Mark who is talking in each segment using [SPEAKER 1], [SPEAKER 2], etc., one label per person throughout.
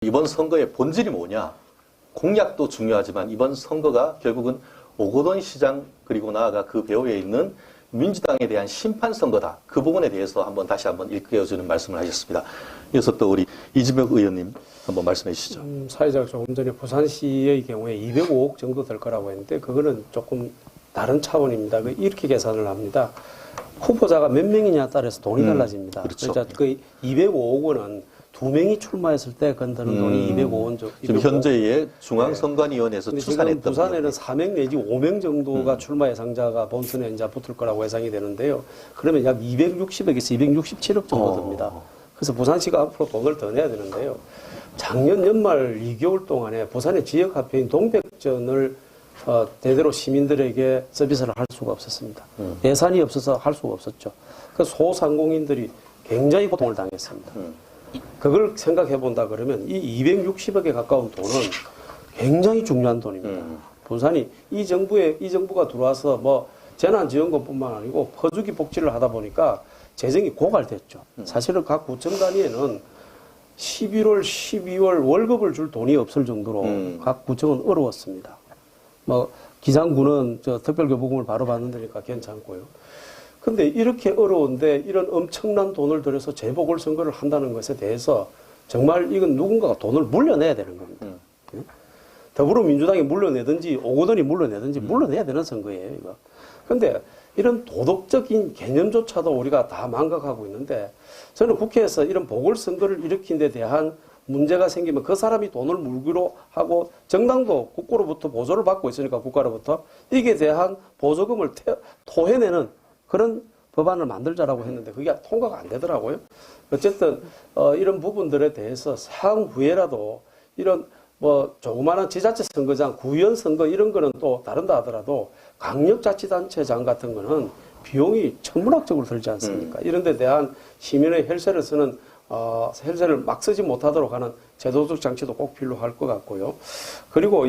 [SPEAKER 1] 이번 선거의 본질이 뭐냐? 공약도 중요하지만 이번 선거가 결국은 오거돈 시장 그리고 나아가 그 배후에 있는 민주당에 대한 심판 선거다. 그 부분에 대해서 다시 한번 일깨워주는 말씀을 하셨습니다. 이어서 또 우리 이재명 의원님 한번 말씀해 주시죠.
[SPEAKER 2] 사회자가 조금 전에 부산시의 경우에 205억 정도 될 거라고 했는데 그거는 조금 다른 차원입니다. 이렇게 계산을 합니다. 후보자가 몇 명이냐에 따라서 돈이 달라집니다.
[SPEAKER 1] 그렇죠.
[SPEAKER 2] 그러니까 그 205억 원은 두 명이 출마했을 때 건드는 돈이 205억 원 정도.
[SPEAKER 1] 지금 현재의 중앙선관위원회에서 추산했던
[SPEAKER 2] 지금 부산에는 4명 내지 5명 정도가 출마 예상자가 본선에 이제 붙을 거라고 예상이 되는데요. 그러면 약 260억에서 267억 정도 듭니다. 그래서 부산시가 앞으로 돈을 더 내야 되는데요. 작년 연말 2개월 동안에 부산의 지역화폐인 동백전을 대대로 시민들에게 서비스를 할 수가 없었습니다. 예산이 없어서 할 수가 없었죠. 그 소상공인들이 굉장히 고통을 당했습니다. 그걸 생각해 본다 그러면 이 260억에 가까운 돈은 굉장히 중요한 돈입니다. 부산이 이 정부가 들어와서 뭐 재난지원금뿐만 아니고 퍼주기 복지를 하다 보니까 재정이 고갈됐죠. 사실은 각 구청 단위에는 11월, 12월 월급을 줄 돈이 없을 정도로 각 구청은 어려웠습니다. 뭐 기장군은 특별교부금을 바로 받는 데니까 괜찮고요. 근데 이렇게 어려운데 이런 엄청난 돈을 들여서 재보궐선거를 한다는 것에 대해서 정말 이건 누군가가 돈을 물려내야 되는 겁니다. 더불어민주당이 물려내든지 오거돈이 물려내든지 물려내야 되는 선거예요, 이거. 근데 이런 도덕적인 개념조차도 우리가 다 망각하고 있는데 저는 국회에서 이런 보궐선거를 일으킨 데 대한 문제가 생기면 그 사람이 돈을 물기로 하고 정당도 국고로부터 보조를 받고 있으니까 국가로부터 이게 대한 보조금을 토해내는 그런 법안을 만들자라고 했는데 그게 통과가 안 되더라고요. 어쨌든 이런 부분들에 대해서 향후에라도 이런 뭐 조그마한 지자체 선거장, 구의원 선거 이런 거는 또 다른다 하더라도 강력자치단체장 같은 거는 비용이 천문학적으로 들지 않습니까? 이런 데 대한 시민의 혈세를 쓰는 혈세를 막 쓰지 못하도록 하는 제도적 장치도 꼭 필요할 것 같고요. 그리고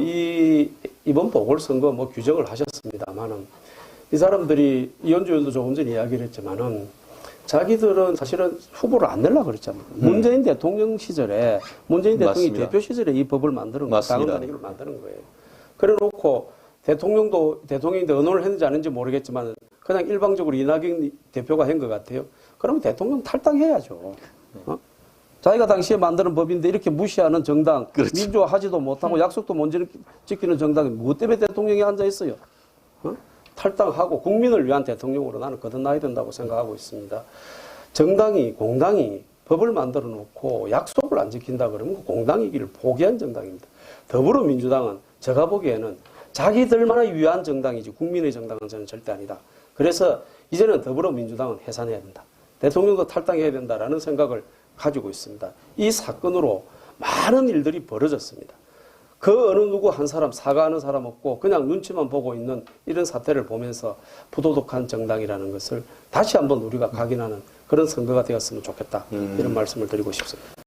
[SPEAKER 2] 이번 보궐선거 뭐 규정을 하셨습니다만은 이 사람들이 이현주 의원도 조금 전에 이야기를 했지만은 자기들은 사실은 후보를 안 내려고 그랬잖아요. 문재인 대통령 시절에 문재인 대통령이
[SPEAKER 1] 맞습니다.
[SPEAKER 2] 대표 시절에 이 법을 만드는 거예요. 당헌단위를 만드는 거예요. 그래 놓고 대통령인데 언어를 했는지 안 했는지 모르겠지만 그냥 일방적으로 이낙연 대표가 한 것 같아요. 그러면 대통령 탈당해야죠. 자기가 당시에 만드는 법인데 이렇게 무시하는 정당,
[SPEAKER 1] 그렇죠.
[SPEAKER 2] 민주화하지도 못하고 약속도 못 지키는 정당이 무엇 때문에 대통령이 앉아 있어요? 탈당하고 국민을 위한 대통령으로 나는 거듭나야 된다고 생각하고 있습니다. 공당이 법을 만들어 놓고 약속을 안 지킨다 그러면 그 공당이기를 포기한 정당입니다. 더불어민주당은 제가 보기에는 자기들만을 위한 정당이지 국민의 정당은 저는 절대 아니다. 그래서 이제는 더불어민주당은 해산해야 된다. 대통령도 탈당해야 된다라는 생각을 가지고 있습니다. 이 사건으로 많은 일들이 벌어졌습니다. 그 어느 누구 한 사람 사과하는 사람 없고 그냥 눈치만 보고 있는 이런 사태를 보면서 부도덕한 정당이라는 것을 다시 한번 우리가 각인하는 그런 선거가 되었으면 좋겠다. 이런 말씀을 드리고 싶습니다.